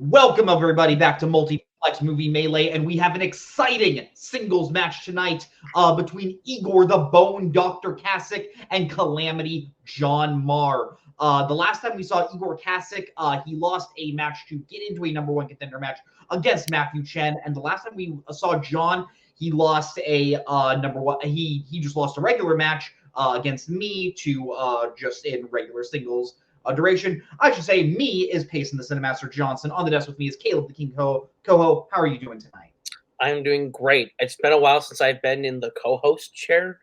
Welcome, everybody, back to Multiplex Movie Melee, and we have an exciting singles match tonight between Igor the Bone Dr. Kasic and Calamity John Maher. The last time we saw Igor Kasic, he lost a match to get into a number one contender match against Matthew Chen, and the last time we saw John, he lost a number one. He just lost a regular match against me to just in regular singles. Duration, I should say, me is Payson the Cinemaster Johnson. On the desk with me is Kaleb the King Koho. How are you doing tonight? I'm doing great. It's been a while since I've been in the co-host chair,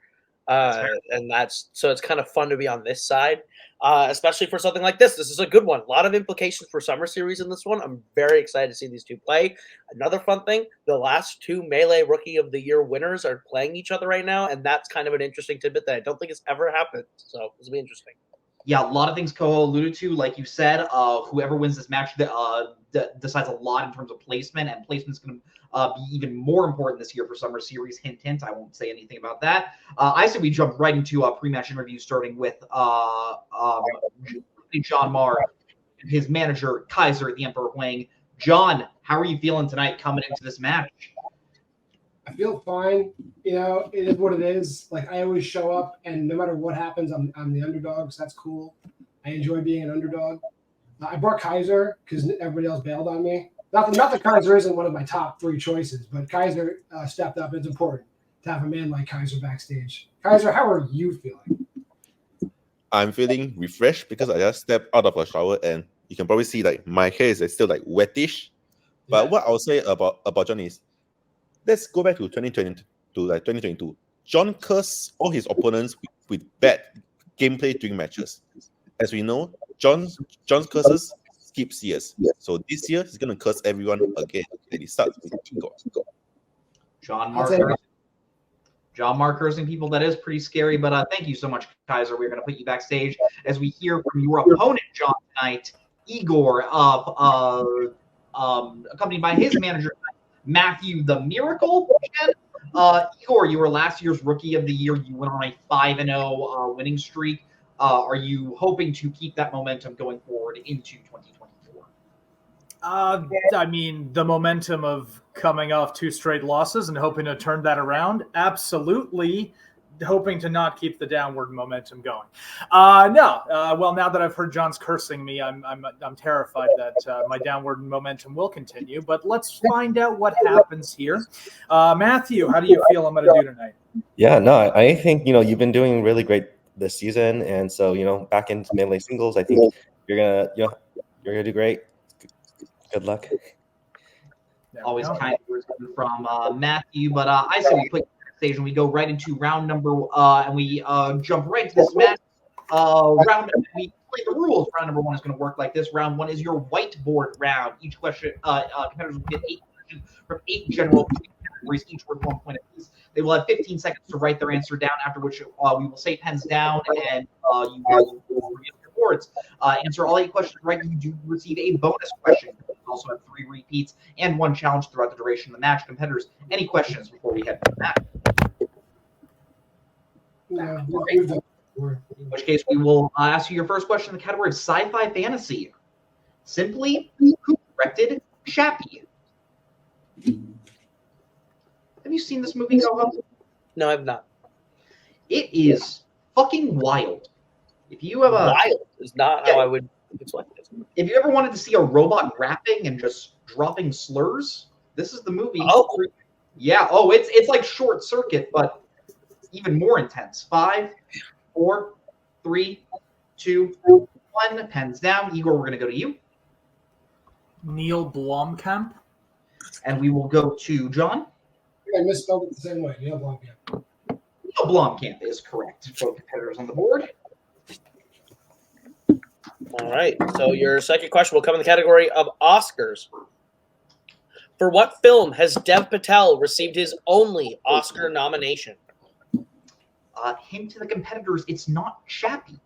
and so it's kind of fun to be on this side, especially for something like this. This is a good one. A lot of implications for Summer Series in this one. I'm very excited to see these two play. Another fun thing, the last two Melee Rookie of the Year winners are playing each other right now, and that's kind of an interesting tidbit that I don't think has ever happened. So this will be interesting. Yeah, a lot of things Koho alluded to. Like you said, whoever wins this match decides a lot in terms of placement, and placement's going to be even more important this year for Summer Series. Hint, hint. I won't say anything about that. I say we jump right into a pre-match interview, starting with John Maher, his manager, Kaiser, the Emperor Huang. John, how are you feeling tonight coming into this match? I feel fine. You know, it is what it is. Like, I always show up, and no matter what happens, I'm the underdog, so that's cool. I enjoy being an underdog. I brought Kaiser because everybody else bailed on me. Not that Kaiser isn't one of my top three choices, but Kaiser stepped up. It's important to have a man like Kaiser backstage. Kaiser, how are you feeling? I'm feeling refreshed because I just stepped out of a shower, and you can probably see like my hair is still like wettish. But what I'll say about John is, let's go back to 2022. John cursed all his opponents with bad gameplay during matches. As we know, John's curses skips years. So this year, he's going to curse everyone again. And he starts with Igor. John Maher cursing people, that is pretty scary. But thank you so much, Kaiser. We're going to put you backstage as we hear from your opponent, John, tonight, Igor, accompanied by his manager, Matthew the Miracle. Igor, you were last year's Rookie of the Year. You went on a 5-0 winning streak. Are you hoping to keep that momentum going forward into 2024? I mean, the momentum of coming off two straight losses and hoping to turn that around, absolutely. Hoping to not keep the downward momentum going. Well, now that I've heard John's cursing me, I'm terrified that my downward momentum will continue. But let's find out what happens here. Matthew, how do you feel I'm going to do tonight? Yeah, no, I think you've been doing really great this season, and so back into Melee singles, I think you're gonna do great. Good luck. Always kind words from Matthew, but I say we put stage and we go right into round number and we jump right to this match. We play the rules. Round number one is going to work like this. Round one is your whiteboard round. Each question, competitors will get 8 questions from 8 general categories, each worth 1 point apiece. They will have 15 seconds to write their answer down, after which we will say pens down and you will reveal your boards. Answer all 8 questions right, you do receive a bonus question. You also have 3 repeats and 1 challenge throughout the duration of the match. Competitors, any questions before we head to the match? In which case, we will ask you your first question in the category of sci-fi fantasy. Simply, who directed Chappie? Have you seen this movie, Koho? No, I've not. It is fucking wild. If you have wild is not how I would explain it. If you ever wanted to see a robot rapping and just dropping slurs, this is the movie. Oh, yeah. Oh, it's like Short Circuit, but even more intense. 5, 4, 3, 2, 1. Pens down. Igor, we're going to go to you. Neil Blomkamp. And we will go to John. I misspelled it the same way. Neil Blomkamp. Neil Blomkamp is correct. Both competitors on the board. All right. So your second question will come in the category of Oscars. For what film has Dev Patel received his only Oscar nomination? Hint to the competitors, it's not Chappie.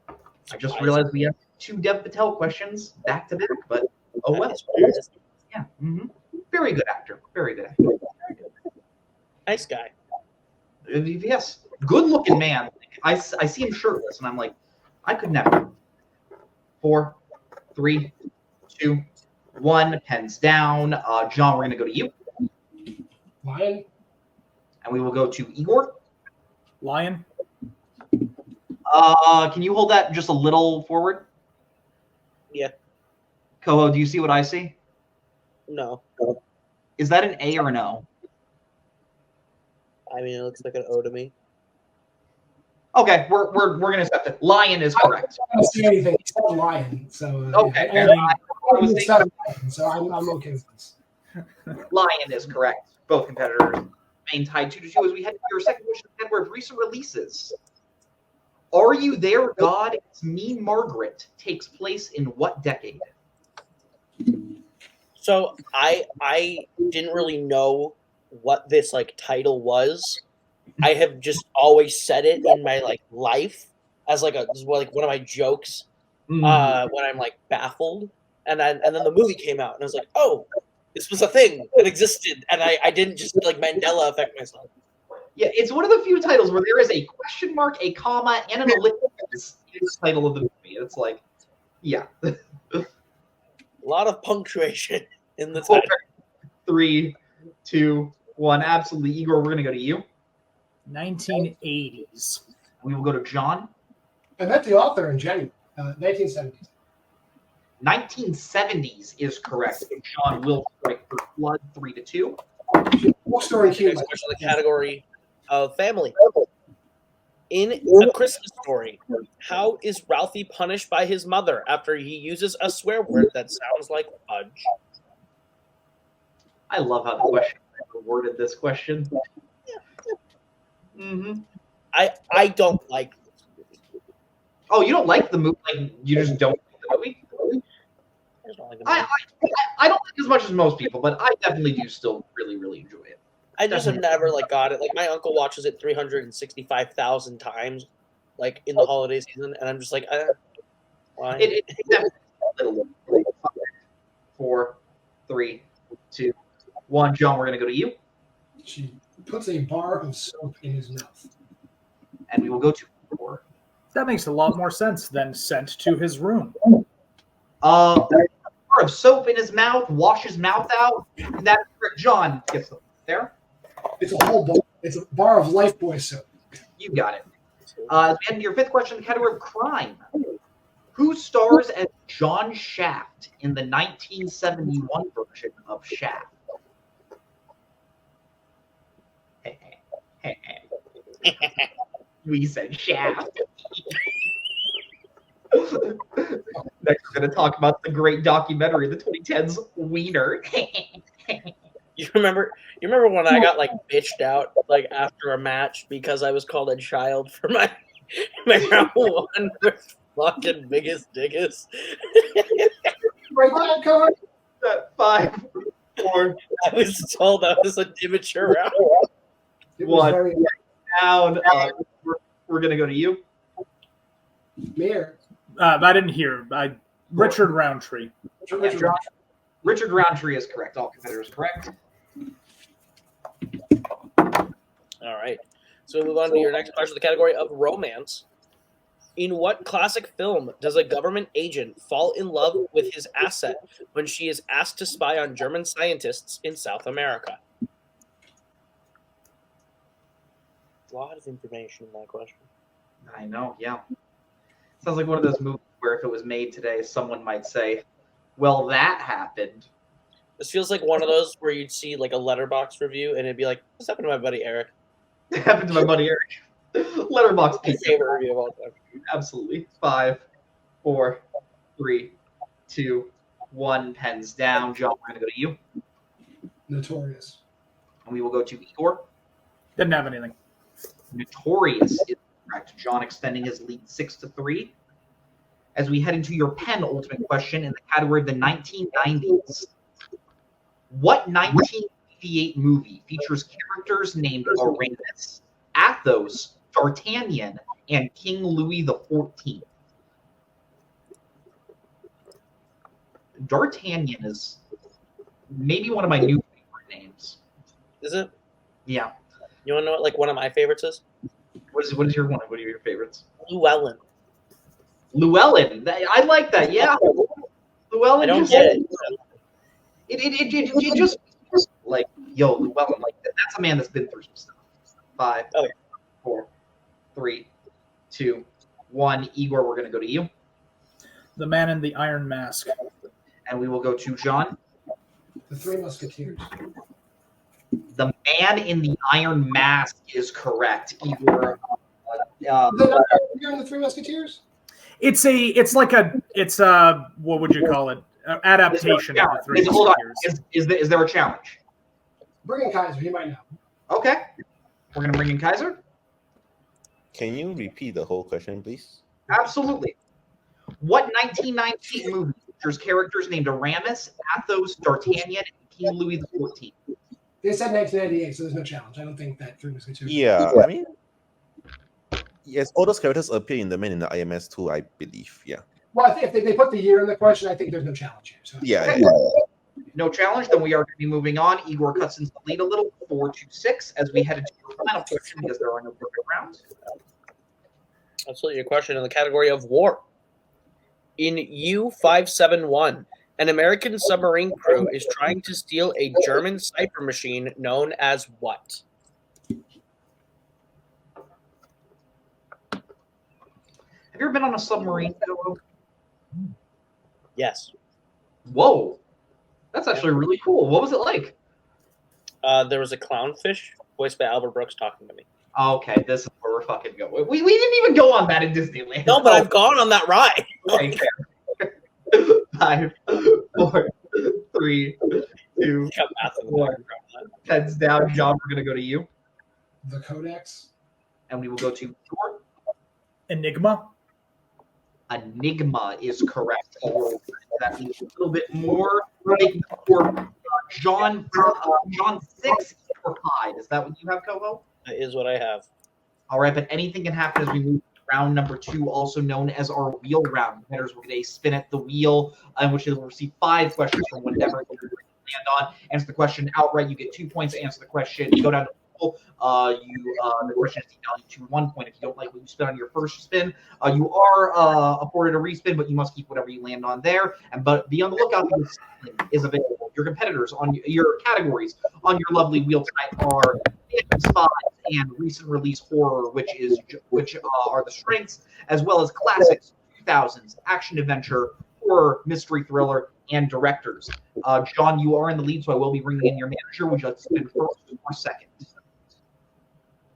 I just realized we have 2 Dev Patel questions back to back, but oh well. Yeah. Mm-hmm. Very good actor. Very good actor. Nice guy. Yes. Good looking man. I see him shirtless, and I'm like, I could never. 4, 3, 2, 1. Pens down. John, we're going to go to you. Lion. And we will go to Igor. Lion. Can you hold that just a little forward? Yeah. Koho, do you see what I see? No. Is that an A or an O? I mean, it looks like an O to me. Okay, we're gonna accept it. Lion is correct. I don't see anything. He said lion, so Okay, yeah. I was It's not a lion, so I'm okay with this. Lion is correct. Both competitors remain tied 2-2 as we head to your second question category of recent releases. Are You There, God? It's Me, Margaret takes place in what decade? So I didn't really know what this like title was. I have just always said it in my like life as like one of my jokes when I'm like baffled. And then the movie came out and I was like, oh, this was a thing that existed, and I didn't just like Mandela affect myself. Yeah, it's one of the few titles where there is a question mark, a comma, and an ellipsis in the title of the movie. It's like, yeah. A lot of punctuation in the title. 3, 2, 1. Absolutely. Igor, we're going to go to you. 1980s. We will go to John. I met the author in January, 1970s. 1970s is correct. John will strike for Flood 3-2. Bookstore in Next Cuba. question in the category of family. In A Christmas Story, how is Ralphie punished by his mother after he uses a swear word that sounds like fudge? I love how the question worded this question. I don't like this movie. Oh, you don't like the movie? Like, you just don't like the movie? I just don't like the movie. I don't think as much as most people, but I definitely do still really, really enjoy it. I just have never like got it. Like my uncle watches it 365,000 times, like in the holiday season, and I'm just like, why? It definitely a little. 4, 3, 2, 1. John, we're going to go to you. She puts a bar of soap in his mouth. And we will go to 4. That makes a lot more sense than sent to his room. Bar of soap in his mouth, wash his mouth out. That's correct. John gets the there. It's a whole bar. It's a bar of Lifebuoy soap. You got it. As we head into your fifth question, the category of crime. Who stars as John Shaft in the 1971 version of Shaft? We said Shaft. Next, we're going to talk about the great documentary, the 2010s Wiener. You remember when I got like bitched out like after a match because I was called a child for my round one with fucking biggest diggest? Right there, Cody. 5, 4, I was told I was an immature round. It was 1. very Down. We're going to go to you. Maher. I didn't hear. Richard Roundtree. Richard Roundtree is correct. All competitors correct. All right. So we move on to your next question, the category of romance. In what classic film does a government agent fall in love with his asset when she is asked to spy on German scientists in South America? A lot of information in that question. I know, yeah. Sounds like one of those movies where if it was made today, someone might say, well, that happened. This feels like one of those where you'd see like a Letterboxd review and it'd be like, what's happened to my buddy Eric? It happened to my buddy Eric. Letterboxd My favorite review of all time. Absolutely. 5, 4, 3, 2, 1. Pens down. John, we're going to go to you. Notorious. And we will go to Igor. Didn't have anything. Notorious is correct. John extending his lead 6-3. As we head into your penultimate question in the category of the 1990s. What 1988 movie features characters named Aramis, Athos, D'Artagnan, and King Louis XIV? D'Artagnan is maybe one of my new favorite names. Is it? Yeah. You want to know what like one of my favorites is? What is your one? What are your favorites? Llewellyn. Llewellyn. I like that. Yeah. Llewellyn I don't just, get it. It just like, yo, Llewellyn, like that's a man that's been through some stuff. 5, Okay. 4, 3, 2, 1. Igor, we're gonna go to you, The man in the iron mask. and we will go to John. The Three Musketeers. The man in the iron mask is correct. Igor. You're in the Three Musketeers? It's what would you call it? Adaptation of the Three Hold on. Musketeers. Is there a challenge? Bring in Kaiser. He might know. Okay. We're gonna bring in Kaiser. Can you repeat the whole question, please? Absolutely. What 1919 movie features characters named Aramis, Athos, D'Artagnan, and King Louis XIV? They said 1998, so there's no challenge. I don't think that Three Musketeers. Yeah, I mean, yes, all those characters appear in the Man in the IMS too, I believe. Yeah. Well, I think if they put the year in the question, I think there's no challenge here. So. Yeah. No challenge, then we are going to be moving on. Igor cuts into the lead a little, 4-6, as we head into your final question because there are no perfect rounds. Absolutely. Your question in the category of war. In U-571, an American submarine crew is trying to steal a German cipher machine known as what? Have you ever been on a submarine? Yes. Whoa. That's actually really cool. What was it like? There was a clownfish voiced by Albert Brooks talking to me. Okay, this is where we're fucking going. We didn't even go on that in Disneyland. No, but I've gone on that ride. Okay. 5, 4, 3, 2, 1. Heads down. John, we're going to go to you. The Codex. And we will go to Igor. Enigma. Enigma is correct. That means a little bit more. Making for John 6 or 5. Is that what you have, Koho? That is what I have. All right, but anything can happen as we move to round number 2, also known as our wheel round. Headers will get a spin at the wheel, in which they will receive 5 questions from whatever you land on. Answer the question outright, you get 2 points. Answer the question, you go down to the question is devalued to 1 point. If you don't like what you spent on your first spin, you are afforded a respin, but you must keep whatever you land on there. But be on the lookout for this is available. Your competitors on your categories on your lovely wheel tonight are Spies and recent release horror, which are the strengths, as well as classics, 2000s, action adventure, horror, mystery thriller, and directors. John, you are in the lead, so I will be bringing in your manager. Would you like to spin first or second?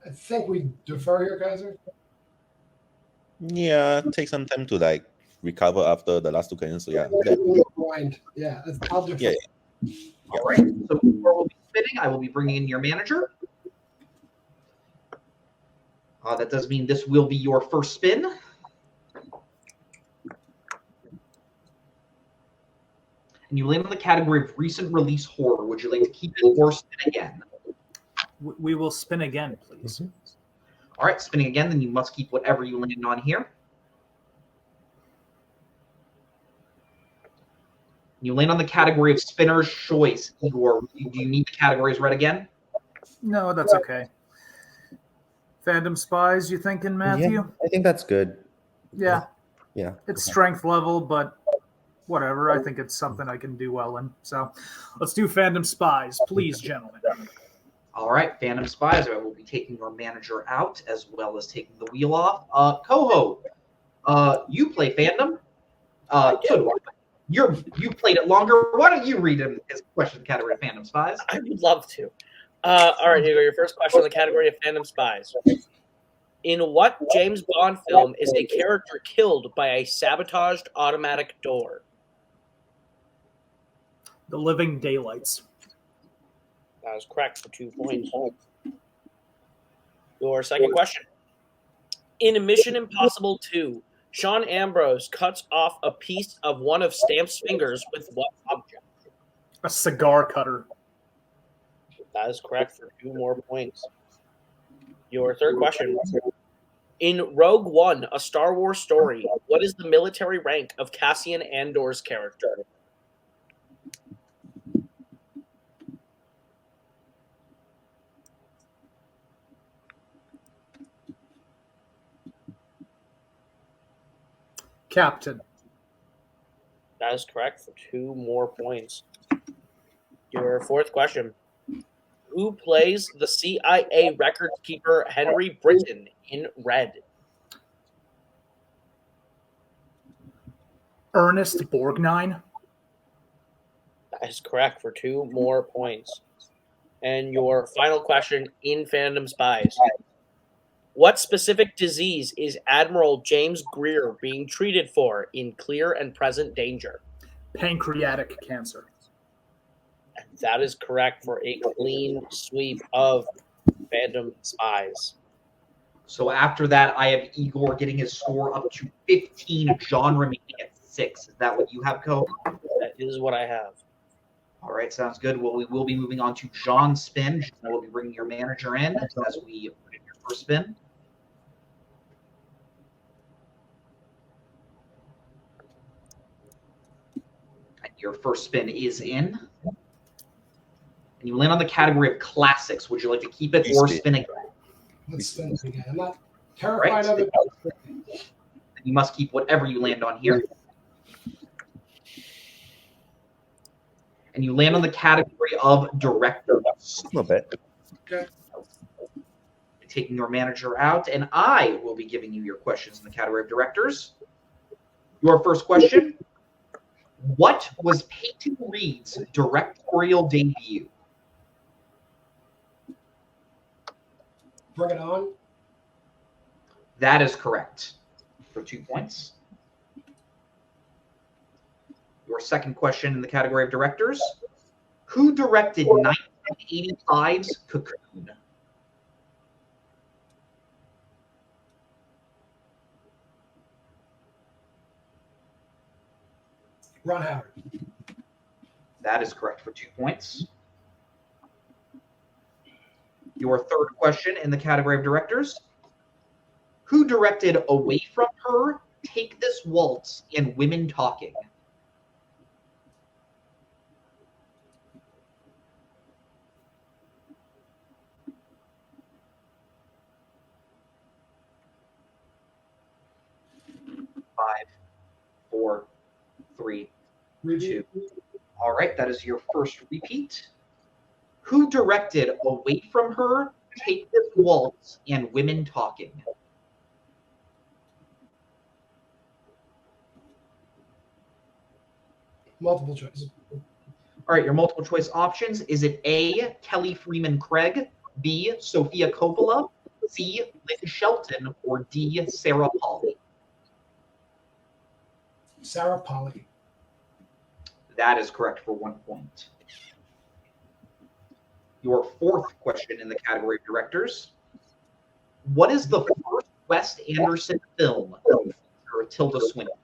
I think we defer here, Kaiser. Yeah, take some time to like recover after the last 2 questions. So yeah. Yeah, I'll defer. Yeah. All right. So before we'll be spinning, I will be bringing in your manager. That does mean this will be your first spin. And you land on the category of recent release horror. Would you like to keep it or spin again? We will spin again, please. Mm-hmm. All right, spinning again, then you must keep whatever you land on here. You land on the category of spinner's choice. Igor, do you need the categories read again? No, that's okay. Fandom Spies, you thinking, Matthew? Yeah, I think that's good. Yeah. Yeah. It's strength level, but whatever. I think it's something I can do well in. So let's do Fandom Spies, please, gentlemen. All right, Fandom Spies. I will be taking your manager out as well as taking the wheel off. Koho, you play Fandom. So do I. You played it longer. Why don't you read his question category of Fandom Spies? I would love to. All right, Igor, your first question in the category of Fandom Spies. In what James Bond film is a character killed by a sabotaged automatic door? The Living Daylights. That was correct for 2 points. Your second question. In Mission Impossible 2, Sean Ambrose cuts off a piece of one of Stamp's fingers with what object? A cigar cutter. That is correct for 2 more points. Your third question. In Rogue One, a Star Wars story, what is the military rank of Cassian Andor's character? Captain. That That is correct for 2 more points. Your fourth question. Who plays the CIA records keeper Henry Britton in red? Ernest Borgnine. That is correct for 2 more points. And your final question in Fandom Spies. What specific disease is Admiral James Greer being treated for in Clear and Present Danger? Pancreatic cancer. And that is correct for a clean sweep of Fandom Spies. So after that, I have Igor getting his score up to 15, John remaining at 6. Is that what you have, Ko? That is what I have. All right, sounds good. Well, we will be moving on to John's spin. John will be bringing your manager in as we put in your first spin. And your first spin is in. And you land on the category of classics. Would you like to keep it or spin again? Let's spin it again. I'm not terrified of it. You must keep whatever you land on here. And you land on the category of director. Not bad. Okay. Taking your manager out, and I will be giving you your questions in the category of directors. Your first question: what was Peyton Reed's directorial debut? Bring it on. That is correct for 2 points. Your second question in the category of directors: who directed 1985's Cocoon? Ron Howard. That is correct for 2 points. Your third question in the category of directors: who directed Away From Her, Take This Waltz, and Women Talking? Five, 4, 3, 2. All right, that is your first repeat. Who directed Away From Her, Take This Waltz, and Women Talking? Multiple choice. All right, your multiple choice options. Is it A, Kelly Freeman Craig, B, Sophia Coppola, C, Lynn Shelton, or D, Sarah Polley? Sarah Polley. That is correct for 1 point. Your fourth question in the category of directors: what is the first Wes Anderson film for Tilda Swinton?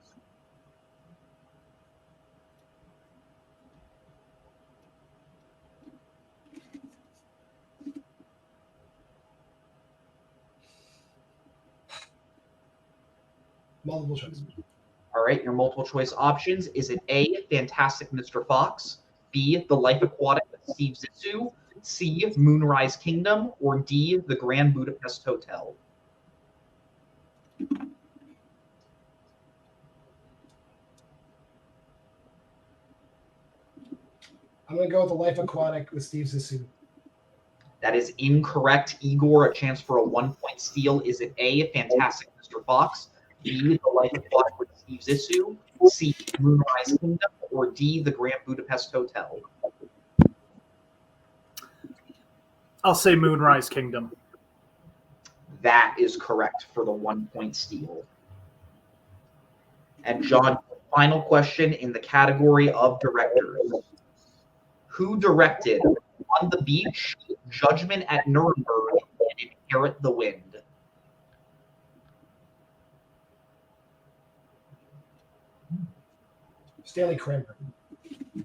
Multiple choice. All right, your multiple choice options. Is it A, Fantastic Mr. Fox, B, The Life Aquatic with Steve Zissou, C, Moonrise Kingdom, or D, The Grand Budapest Hotel? I'm going to go with The Life Aquatic with Steve Zissou. That is incorrect. Igor, a chance for a 1 point steal. Is it A, Fantastic Mr. Fox, B, The Life Aquatic with Steve Zissou, C, Moonrise Kingdom, or D, The Grand Budapest Hotel? I'll say Moonrise Kingdom. That is correct for the 1 point steal. And John, final question in the category of directors: who directed On the Beach, Judgment at Nuremberg, and Inherit the Wind? Stanley Kramer.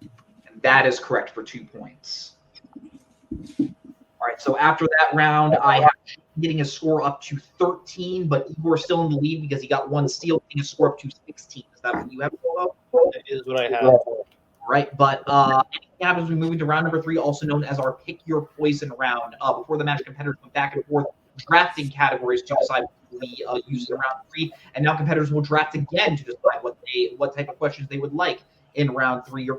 And that is correct for 2 points. All right, so after that round, I have getting his score up to 13, but Igor's still in the lead because he got 1 steal, getting his score up to 16. Is that what you have, Koho? That is what I have. All right, but anything happens, we move into round number 3, also known as our Pick Your Poison round. Before the match, competitors went back and forth drafting categories to decide what we use in round 3, and now competitors will draft again to decide what type of questions they would like. in round 3. Your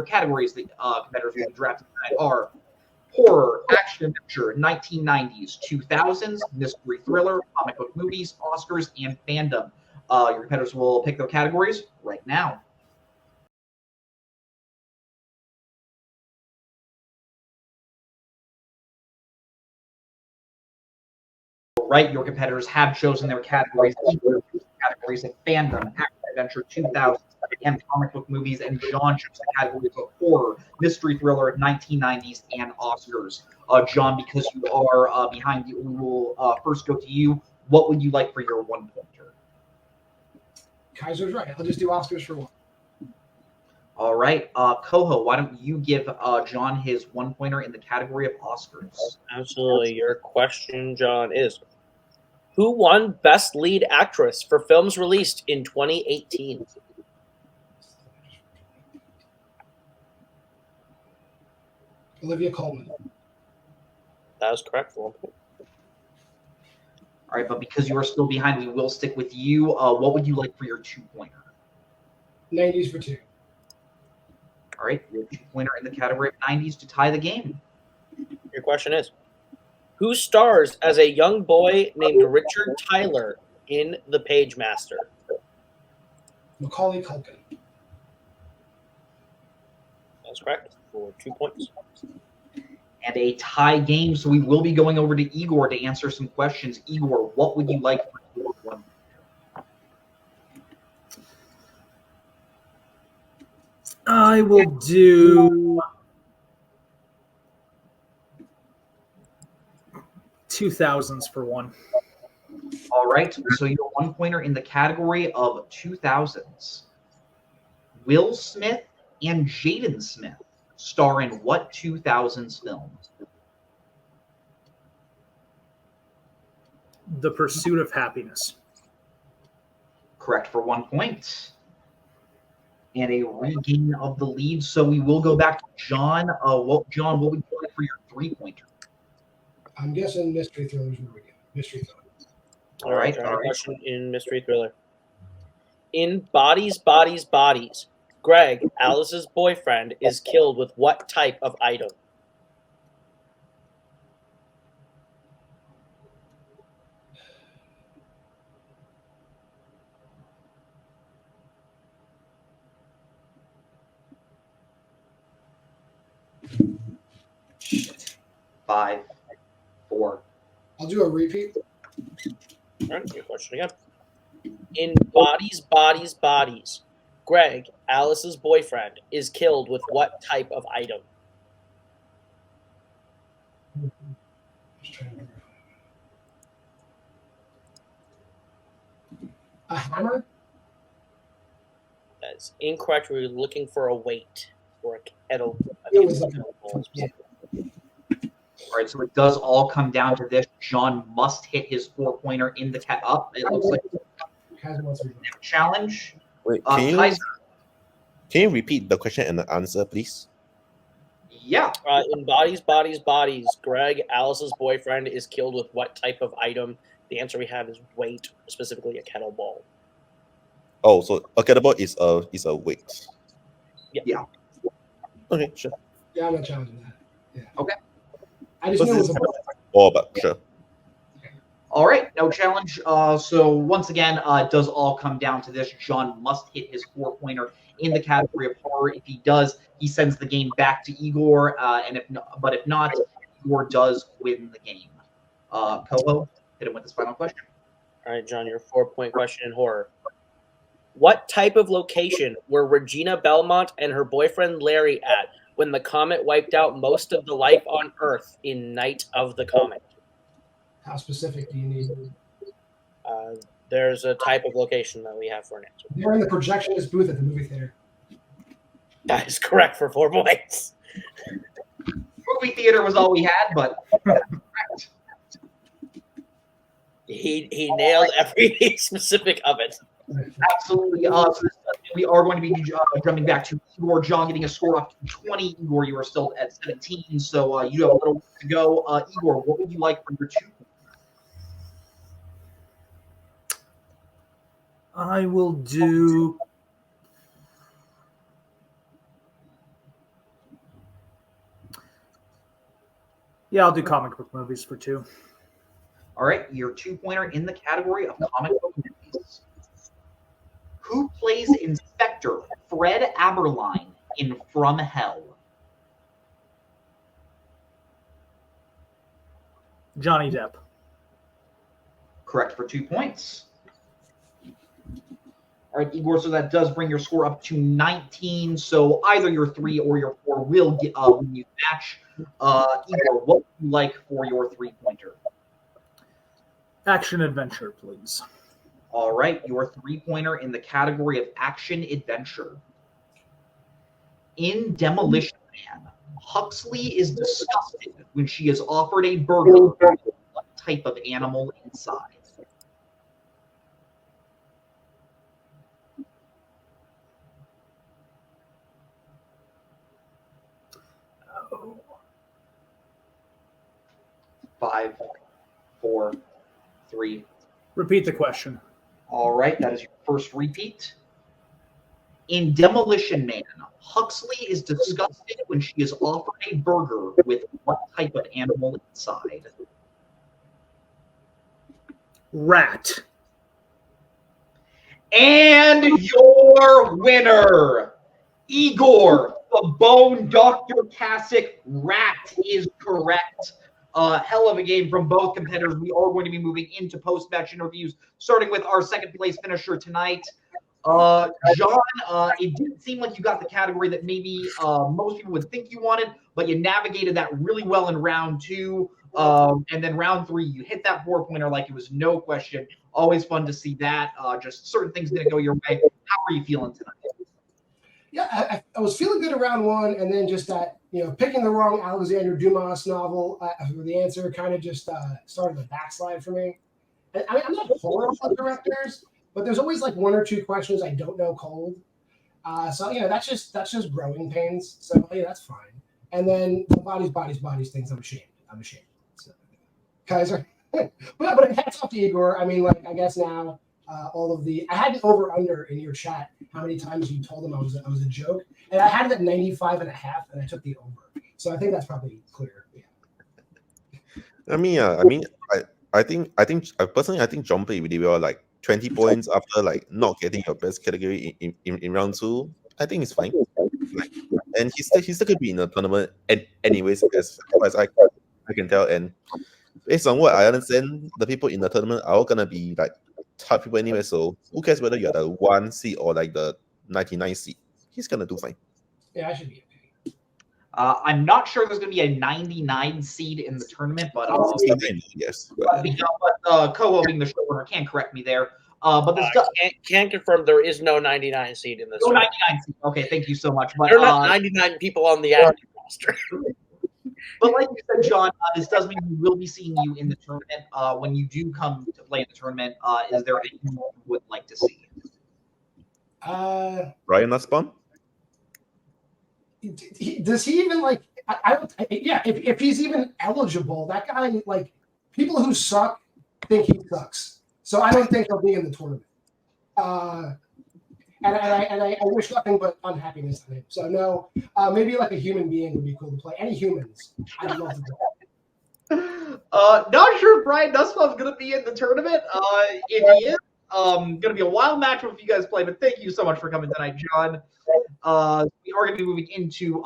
categories that competitors will be drafted tonight are horror, action adventure, 1990s, 2000s, mystery thriller, comic book movies, Oscars, and fandom. Your competitors will pick their categories right now. Right, your competitors have chosen their categories. Categories of fandom, action adventure, 2000s, and comic book movies, and John chose the categories of horror, mystery thriller, 1990s, and Oscars. John, because you are behind you, we will first go to you. What would you like for your 1-pointer? Kaiser's right. I'll just do Oscars for 1. All right, Koho, why don't you give John his 1-pointer in the category of Oscars? Absolutely. Your question, John, is who won Best Lead Actress for films released in 2018? Olivia Colman. That is correct. For 1 point. All right, but because you are still behind, we will stick with you. What would you like for your 2-pointer? 90s for 2. All right, your 2-pointer in the category of 90s to tie the game. Your question is who stars as a young boy named Richard Tyler in The Page Master? Macaulay Culkin. That's correct. For 2 points. And a tie game, so we will be going over to Igor to answer some questions. Igor, what would you like for your 1? I will do 2000s for 1. All right, so your 1-pointer in the category of 2000s. Will Smith and Jaden Smith star in what 2000s film? The Pursuit of Happiness. Correct for 1 point. And a regain of the lead. So we will go back to John. John, what would you like for your 3-pointer? I'm guessing mystery thrillers where we go. Mystery thriller. All right. Question in mystery thriller. In Bodies, Bodies, Bodies, Greg, Alice's boyfriend, is killed with what type of item? Shit. 5, 4. I'll do a repeat. All right, your question again. In Bodies, Bodies, Bodies, Greg, Alice's boyfriend, is killed with what type of item? Just trying to remember. A hammer? That's incorrect. We're looking for a weight or a kettle. It was All right, so it does all come down to this. John must hit his 4-pointer in the up. It looks like Kaiser wants to read. challenge. Wait, Kaiser. can you repeat the question and the answer, please? Yeah. In Bodies, Bodies, Bodies, Greg, Alice's boyfriend, is killed with what type of item? The answer we have is weight, specifically a kettlebell. Oh, so a kettlebell is a weight. Yeah. Okay, sure. Yeah, I'm not challenging that. Yeah. Okay. I just So knew it this was is a all but sure. All right, no challenge. So once again, it does all come down to this. John must hit his 4-pointer in the category of horror. If he does, he sends the game back to Igor. And if not, Igor does win the game. Koho, hit him with his final question. All right, John, your 4-point question in horror. What type of location were Regina Belmont and her boyfriend Larry at when the comet wiped out most of the life on Earth in Night of the Comet? How specific do you need? There's a type of location that we have for an answer. They're in the projectionist booth at the movie theater. That is correct for 4 points. Movie theater was all we had, but He nailed every specific of it. absolutely. So we are going to be jumping back to Igor. John getting a score up to 20. Igor, you are still at 17, so you have a little to go. Igor, what would you like for your 2? I will do Yeah, I'll do comic book movies for 2. All right, your 2-pointer in the category of comic book movies. Who plays Inspector Fred Aberline in From Hell? Johnny Depp. Correct for 2 points. All right, Igor, so that does bring your score up to 19. So either your 3 or your 4 will get win you the match. Igor, what would you like for your 3-pointer? Action adventure, please. All right, your 3-pointer in the category of action adventure. In Demolition Man, Huxley is disgusted when she is offered a burger with what type of animal inside? Oh. 5, 4, 3. Repeat the question. All right, that is your first repeat. In Demolition Man, Huxley is disgusted when she is offered a burger with what type of animal inside? Rat. And your winner, Igor, the Bone Dr. Kasic, rat is correct. Hell of a game from both competitors. We are going to be moving into post-match interviews, starting with our second-place finisher tonight. John, it didn't seem like you got the category that maybe most people would think you wanted, but you navigated that really well in round 2. And then round 3, you hit that 4-pointer like it was no question. Always fun to see that. Just certain things didn't go your way. How are you feeling tonight? Yeah, I was feeling good around 1, and then just that, picking the wrong Alexander Dumas novel for the answer kind of just started the backslide for me. And, I mean, I'm not horrible at directors, but there's always like 1 or 2 questions I don't know cold. So that's just growing pains. So yeah, that's fine. And then the bodies things. I'm ashamed. So, Kaiser, but hats off to Igor. I mean, like I guess now I had the over under in your chat. How many times you told them I was a joke, and I had it at 95.5, and I took the over. So I think that's probably clear. Yeah. I think personally, I think John played really well. Like 20 points after like not getting your best category in round 2. I think it's fine. And he still could be in the tournament anyways, as far as I can tell. And based on what I understand, the people in the tournament are all gonna be like top people anyway. So who cares whether you're the 1 seed or like the 99 seed? He's gonna do fine. Yeah, I should be okay. I'm not sure there's going to be a 99 seed in the tournament, but yes. Koho being the showrunner can correct me there. But this can't confirm there is no 99 seed in this. No 99 seed. Okay, thank you so much. But there are not 99 people on the active roster. But like you said, John, this does mean we will be seeing you in the tournament. When you do come to play in the tournament, is there anything you would like to see? Ryan Nussbaum? Does he even like? If he's even eligible, that guy, like, people who suck think he sucks. So I don't think he'll be in the tournament. And I wish nothing but unhappiness on him. So no, maybe like a human being would be cool to play. Any humans, I'd love to play. Not sure if Brian Nussbaum's going to be in the tournament. If he is, going to be a wild matchup if you guys play. But thank you so much for coming tonight, John. We are going to be moving into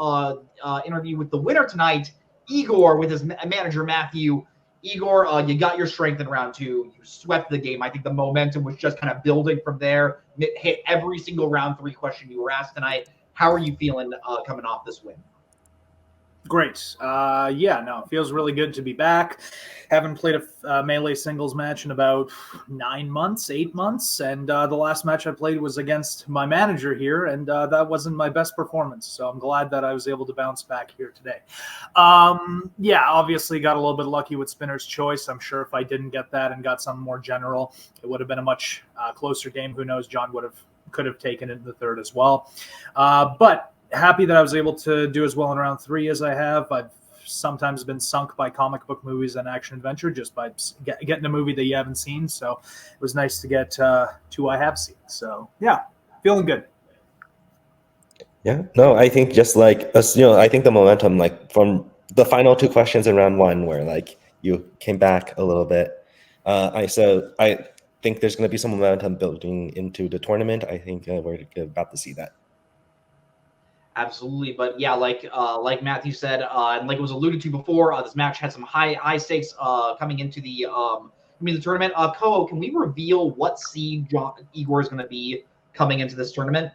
interview with the winner tonight, Igor, with his manager Matthew. Igor, you got your strength in round 2. You swept the game. I think the momentum was just kind of building from there. Hit every single round 3 question you were asked tonight. How are you feeling coming off this win? Great. It feels really good to be back. Haven't played a melee singles match in about 8 months. And the last match I played was against my manager here, and that wasn't my best performance. So I'm glad that I was able to bounce back here today. Obviously got a little bit lucky with Spinner's Choice. I'm sure if I didn't get that and got something more general, it would have been a much closer game. Who knows? John could have taken it in the 3rd as well. But happy that I was able to do as well in round 3 as I have. I've sometimes been sunk by comic book movies and action adventure just by getting a movie that you haven't seen. So it was nice to get 2 I have seen. So yeah, feeling good. Yeah, no, I think just like us, I think the momentum, like from the final two questions in round one where like you came back a little bit. I think there's going to be some momentum building into the tournament. I think we're about to see that. Absolutely, but yeah, like Matthew said, and like it was alluded to before, this match had some high stakes coming into the tournament. Koho, can we reveal what seed Igor is going to be coming into this tournament?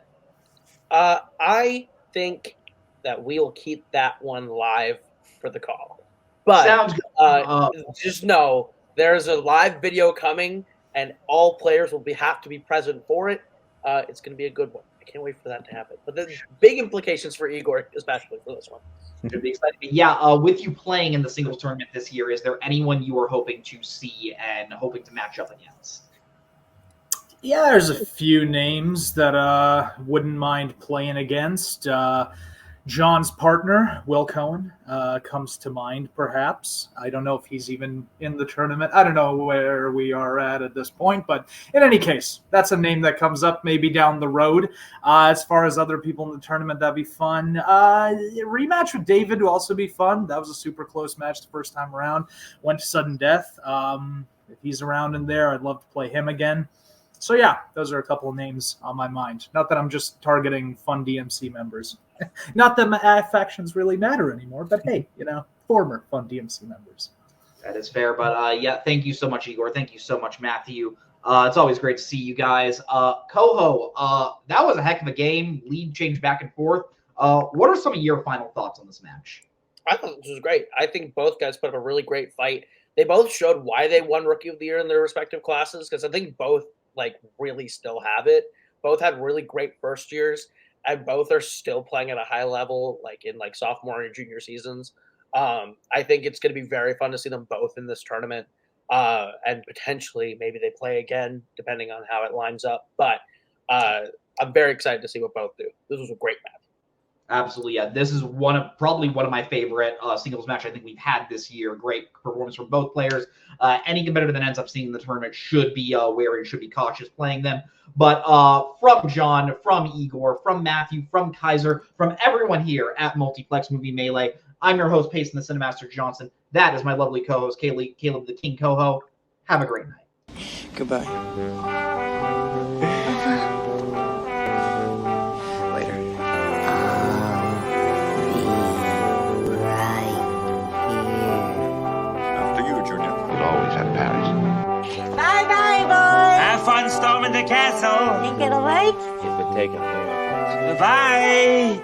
I think that we will keep that one live for the call. But sounds good. Just know there's a live video coming, and all players will have to be present for it. It's going to be a good one. I can't wait for that to happen. But there's big implications for Igor, especially for this one. Should be exciting. Yeah, with you playing in the singles tournament this year, is there anyone you are hoping to see and hoping to match up against? Yeah, there's a few names that wouldn't mind playing against. John's partner, Will Cohen, comes to mind, perhaps. I don't know if he's even in the tournament. I don't know where we are at this point, but in any case, that's a name that comes up maybe down the road. As far as other people in the tournament, that'd be fun. A rematch with David would also be fun. That was a super close match the first time around. Went to sudden death. If he's around in there, I'd love to play him again. So yeah, those are a couple of names on my mind. Not that I'm just targeting fun DMC members. Not that my factions really matter anymore, but hey, former fun DMC members. That is fair, but yeah, thank you so much, Igor. Thank you so much, Matthew. It's always great to see you guys. Koho, that was a heck of a game. Lead changed back and forth. What are some of your final thoughts on this match? I thought this was great. I think both guys put up a really great fight. They both showed why they won Rookie of the Year in their respective classes, because I think both really still have it. Both had really great first years, and both are still playing at a high level, in sophomore and junior seasons. I think it's going to be very fun to see them both in this tournament, and potentially maybe they play again, depending on how it lines up. But I'm very excited to see what both do. This was a great match. Absolutely, yeah. This is probably one of my favorite singles match I think we've had this year. Great performance from both players. Any competitor that ends up seeing the tournament should be wary, should be cautious playing them. But from John, from Igor, from Matthew, from Kaiser, from everyone here at Multiplex Movie Melee, I'm your host, Payson the Cinemaster Johnson. That is my lovely co-host, Kaleb the King Koho. Have a great night. Goodbye. Bye-bye, boys. Have fun storming the castle. Think it'll wait? You've been taken. Bye.